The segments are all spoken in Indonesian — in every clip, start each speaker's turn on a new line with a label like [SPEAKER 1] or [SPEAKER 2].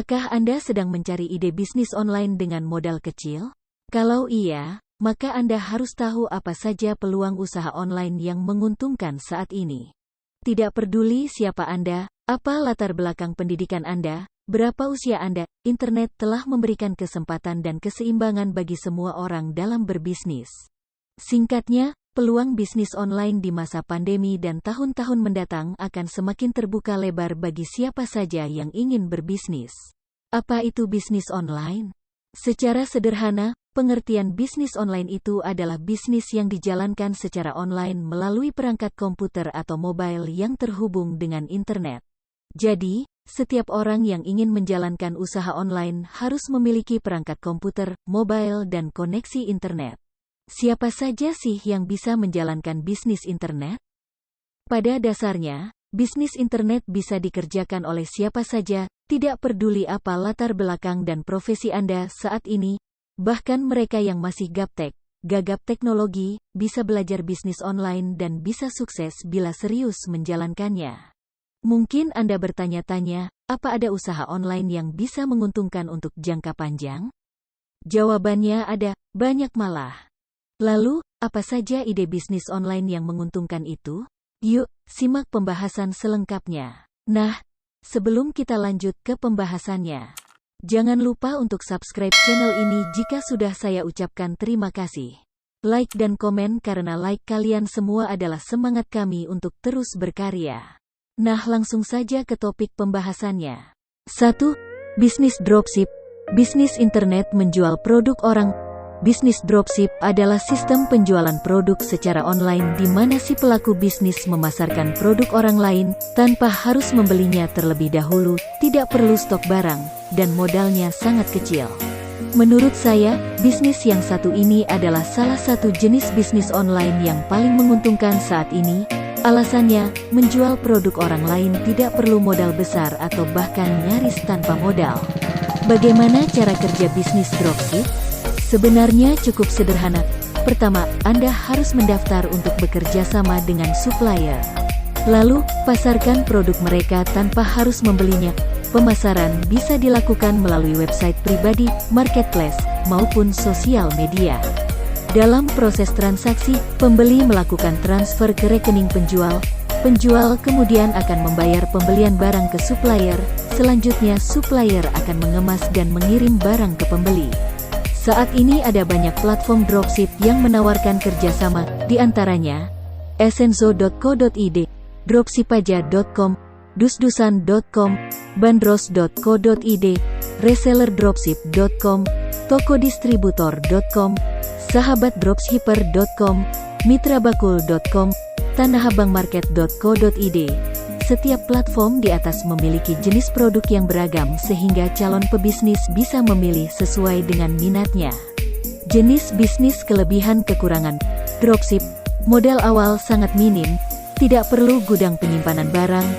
[SPEAKER 1] Apakah Anda sedang mencari ide bisnis online dengan modal kecil? Kalau iya, maka Anda harus tahu apa saja peluang usaha online yang menguntungkan saat ini. Tidak peduli siapa Anda, apa latar belakang pendidikan Anda, berapa usia Anda, internet telah memberikan kesempatan dan keseimbangan bagi semua orang dalam berbisnis. Singkatnya, peluang bisnis online di masa pandemi dan tahun-tahun mendatang akan semakin terbuka lebar bagi siapa saja yang ingin berbisnis. Apa itu bisnis online? Secara sederhana, pengertian bisnis online itu adalah bisnis yang dijalankan secara online melalui perangkat komputer atau mobile yang terhubung dengan internet. Jadi, setiap orang yang ingin menjalankan usaha online harus memiliki perangkat komputer, mobile, dan koneksi internet. Siapa saja sih yang bisa menjalankan bisnis internet? Pada dasarnya, bisnis internet bisa dikerjakan oleh siapa saja, tidak peduli apa latar belakang dan profesi Anda saat ini, bahkan mereka yang masih gaptek, gagap teknologi, bisa belajar bisnis online dan bisa sukses bila serius menjalankannya. Mungkin Anda bertanya-tanya, apa ada usaha online yang bisa menguntungkan untuk jangka panjang? Jawabannya ada, banyak malah. Lalu, apa saja ide bisnis online yang menguntungkan itu? Yuk, simak pembahasan selengkapnya. Nah, sebelum kita lanjut ke pembahasannya, jangan lupa untuk subscribe channel ini jika sudah saya ucapkan terima kasih. Like dan komen karena like kalian semua adalah semangat kami untuk terus berkarya. Nah, langsung saja ke topik pembahasannya. 1. Bisnis dropship. Bisnis internet menjual produk orang. Bisnis dropship adalah sistem penjualan produk secara online di mana si pelaku bisnis memasarkan produk orang lain tanpa harus membelinya terlebih dahulu, tidak perlu stok barang, dan modalnya sangat kecil. Menurut saya, bisnis yang satu ini adalah salah satu jenis bisnis online yang paling menguntungkan saat ini. Alasannya, menjual produk orang lain tidak perlu modal besar atau bahkan nyaris tanpa modal. Bagaimana cara kerja bisnis dropship? Sebenarnya cukup sederhana. Pertama, Anda harus mendaftar untuk bekerja sama dengan supplier. Lalu, pasarkan produk mereka tanpa harus membelinya. Pemasaran bisa dilakukan melalui website pribadi, marketplace, maupun sosial media. Dalam proses transaksi, pembeli melakukan transfer ke rekening penjual. Penjual kemudian akan membayar pembelian barang ke supplier. Selanjutnya, supplier akan mengemas dan mengirim barang ke pembeli. Saat ini ada banyak platform dropship yang menawarkan kerjasama, di antaranya essenzo.co.id, dropshipaja.com, dusdusan.com, bandros.co.id, resellerdropship.com, tokodistributor.com, sahabatdropshipper.com, mitrabakul.com, tanahabangmarket.co.id. Setiap platform di atas memiliki jenis produk yang beragam sehingga calon pebisnis bisa memilih sesuai dengan minatnya. Jenis bisnis kelebihan kekurangan dropship. Modal awal sangat minim, tidak perlu gudang penyimpanan barang,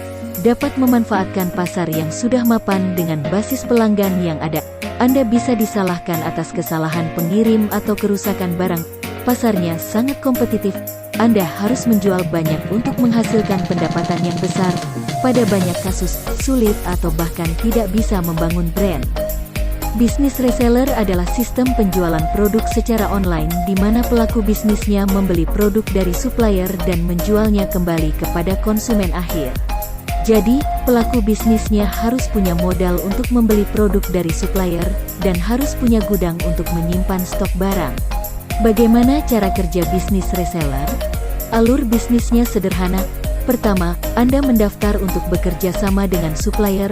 [SPEAKER 1] dapat memanfaatkan pasar yang sudah mapan dengan basis pelanggan yang ada. Anda bisa disalahkan atas kesalahan pengirim atau kerusakan barang. Pasarnya sangat kompetitif. Anda harus menjual banyak untuk menghasilkan pendapatan yang besar. Pada banyak kasus, sulit atau bahkan tidak bisa membangun brand. Bisnis reseller adalah sistem penjualan produk secara online di mana pelaku bisnisnya membeli produk dari supplier dan menjualnya kembali kepada konsumen akhir. Jadi, pelaku bisnisnya harus punya modal untuk membeli produk dari supplier dan harus punya gudang untuk menyimpan stok barang. Bagaimana cara kerja bisnis reseller? Alur bisnisnya sederhana. Pertama, Anda mendaftar untuk bekerja sama dengan supplier.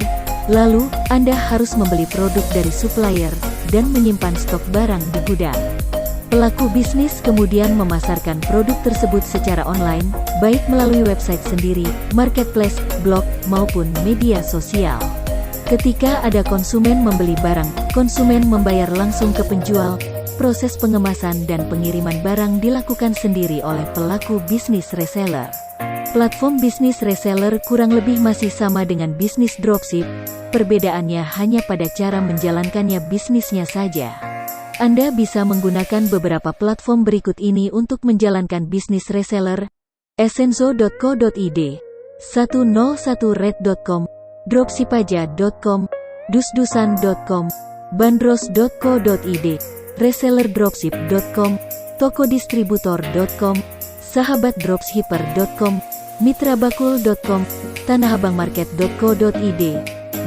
[SPEAKER 1] Lalu, Anda harus membeli produk dari supplier dan menyimpan stok barang di gudang. Pelaku bisnis kemudian memasarkan produk tersebut secara online, baik melalui website sendiri, marketplace, blog, maupun media sosial. Ketika ada konsumen membeli barang, konsumen membayar langsung ke penjual. Proses pengemasan dan pengiriman barang dilakukan sendiri oleh pelaku bisnis reseller. Platform bisnis reseller kurang lebih masih sama dengan bisnis dropship, perbedaannya hanya pada cara menjalankannya bisnisnya saja. Anda bisa menggunakan beberapa platform berikut ini untuk menjalankan bisnis reseller: essenzo.co.id, 101red.com, dropshipaja.com, dusdusan.com, bandros.co.id, resellerdropship.com, tokodistributor.com, sahabatdropshipper.com, mitrabakul.com, tanahabangmarket.co.id.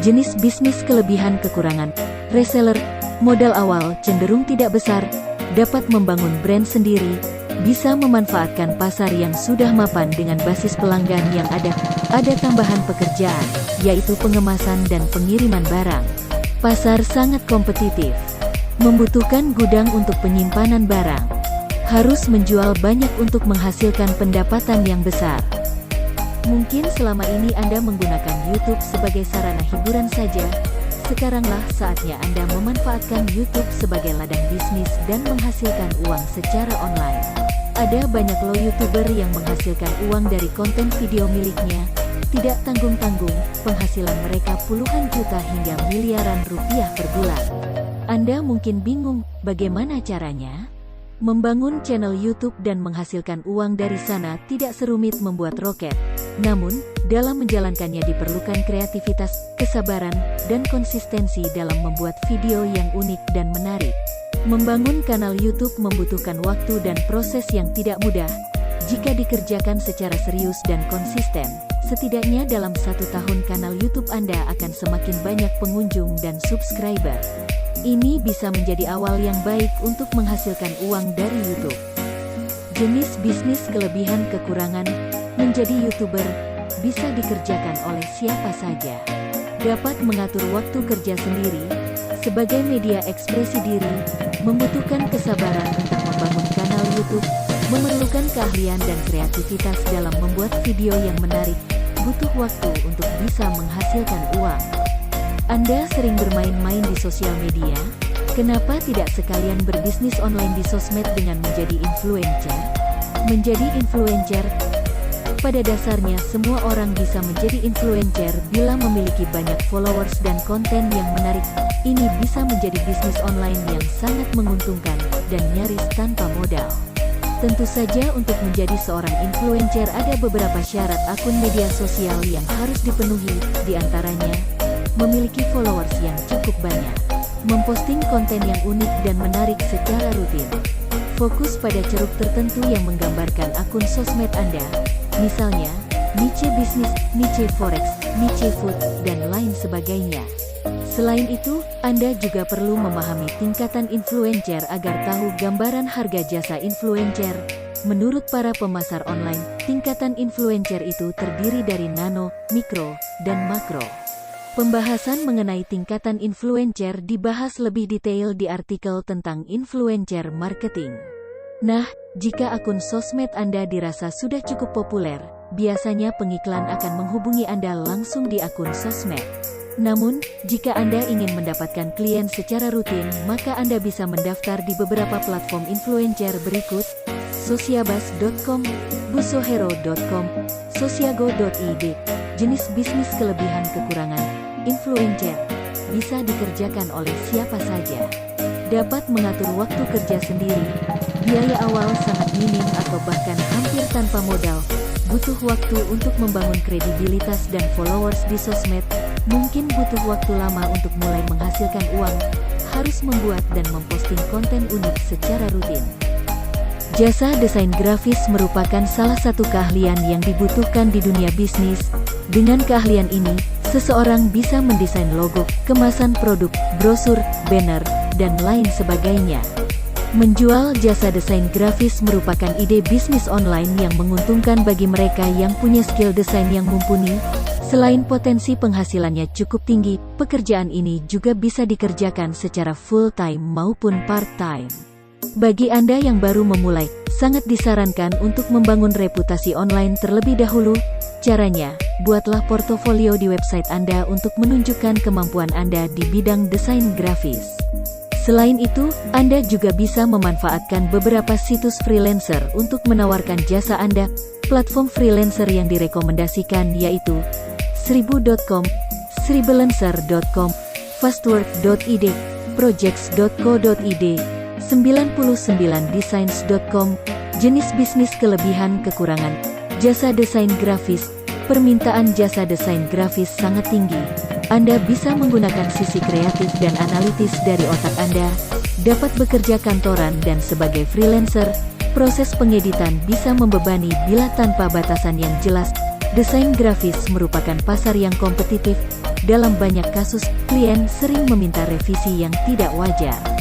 [SPEAKER 1] Jenis bisnis kelebihan kekurangan. Reseller, modal awal cenderung tidak besar, dapat membangun brand sendiri, bisa memanfaatkan pasar yang sudah mapan dengan basis pelanggan yang ada tambahan pekerjaan, yaitu pengemasan dan pengiriman barang. Pasar sangat kompetitif, membutuhkan gudang untuk penyimpanan barang, harus menjual banyak untuk menghasilkan pendapatan yang besar. Mungkin selama ini Anda menggunakan YouTube sebagai sarana hiburan saja. Sekaranglah saatnya Anda memanfaatkan YouTube sebagai ladang bisnis dan menghasilkan uang secara online. Ada banyak loh YouTuber yang menghasilkan uang dari konten video miliknya. Tidak tanggung-tanggung, penghasilan mereka puluhan juta hingga miliaran rupiah per bulan. Anda mungkin bingung, bagaimana caranya? Membangun channel YouTube dan menghasilkan uang dari sana tidak serumit membuat roket. Namun, dalam menjalankannya diperlukan kreativitas, kesabaran, dan konsistensi dalam membuat video yang unik dan menarik. Membangun kanal YouTube membutuhkan waktu dan proses yang tidak mudah. Jika dikerjakan secara serius dan konsisten, setidaknya dalam 1 tahun kanal YouTube Anda akan semakin banyak pengunjung dan subscriber. Ini bisa menjadi awal yang baik untuk menghasilkan uang dari YouTube. Jenis bisnis kelebihan kekurangan. Menjadi YouTuber bisa dikerjakan oleh siapa saja. Dapat mengatur waktu kerja sendiri, sebagai media ekspresi diri, membutuhkan kesabaran untuk membangun kanal YouTube, memerlukan keahlian dan kreativitas dalam membuat video yang menarik, butuh waktu untuk bisa menghasilkan uang. Anda sering bermain-main di sosial media? Kenapa tidak sekalian berbisnis online di sosmed dengan menjadi influencer? Menjadi influencer, pada dasarnya semua orang bisa menjadi influencer bila memiliki banyak followers dan konten yang menarik. Ini bisa menjadi bisnis online yang sangat menguntungkan dan nyaris tanpa modal. Tentu saja untuk menjadi seorang influencer ada beberapa syarat akun media sosial yang harus dipenuhi, diantaranya memiliki followers yang cukup banyak, memposting konten yang unik dan menarik secara rutin, fokus pada ceruk tertentu yang menggambarkan akun sosmed Anda, misalnya niche bisnis, niche forex, niche food, dan lain sebagainya. Selain itu, Anda juga perlu memahami tingkatan influencer agar tahu gambaran harga jasa influencer. Menurut para pemasar online, tingkatan influencer itu terdiri dari nano, mikro, dan makro. Pembahasan mengenai tingkatan influencer dibahas lebih detail di artikel tentang influencer marketing. Nah, jika akun sosmed Anda dirasa sudah cukup populer, biasanya pengiklan akan menghubungi Anda langsung di akun sosmed. Namun, jika Anda ingin mendapatkan klien secara rutin, maka Anda bisa mendaftar di beberapa platform influencer berikut: Sosiabas.com, busohero.com, sosiago.id. Jenis bisnis kelebihan kekurangan. Influencer bisa dikerjakan oleh siapa saja. Dapat mengatur waktu kerja sendiri. Biaya awal sangat minim atau bahkan hampir tanpa modal. Butuh waktu untuk membangun kredibilitas dan followers di sosmed. Mungkin butuh waktu lama untuk mulai menghasilkan uang. Harus membuat dan memposting konten unik secara rutin. Jasa desain grafis merupakan salah satu keahlian yang dibutuhkan di dunia bisnis. Dengan keahlian ini, seseorang bisa mendesain logo, kemasan produk, brosur, banner, dan lain sebagainya. Menjual jasa desain grafis merupakan ide bisnis online yang menguntungkan bagi mereka yang punya skill desain yang mumpuni. Selain potensi penghasilannya cukup tinggi, pekerjaan ini juga bisa dikerjakan secara full-time maupun part-time. Bagi Anda yang baru memulai, sangat disarankan untuk membangun reputasi online terlebih dahulu. Caranya, buatlah portofolio di website Anda untuk menunjukkan kemampuan Anda di bidang desain grafis. Selain itu, Anda juga bisa memanfaatkan beberapa situs freelancer untuk menawarkan jasa Anda. Platform freelancer yang direkomendasikan yaitu Seribu.com, Seribalancer.com, Fastwork.id, Projects.co.id, 99designs.com. Jenis bisnis kelebihan kekurangan. Jasa desain grafis. Permintaan jasa desain grafis sangat tinggi. Anda bisa menggunakan sisi kreatif dan analitis dari otak Anda, dapat bekerja kantoran dan sebagai freelancer. Proses pengeditan bisa membebani bila tanpa batasan yang jelas. Desain grafis merupakan pasar yang kompetitif. Dalam banyak kasus, klien sering meminta revisi yang tidak wajar.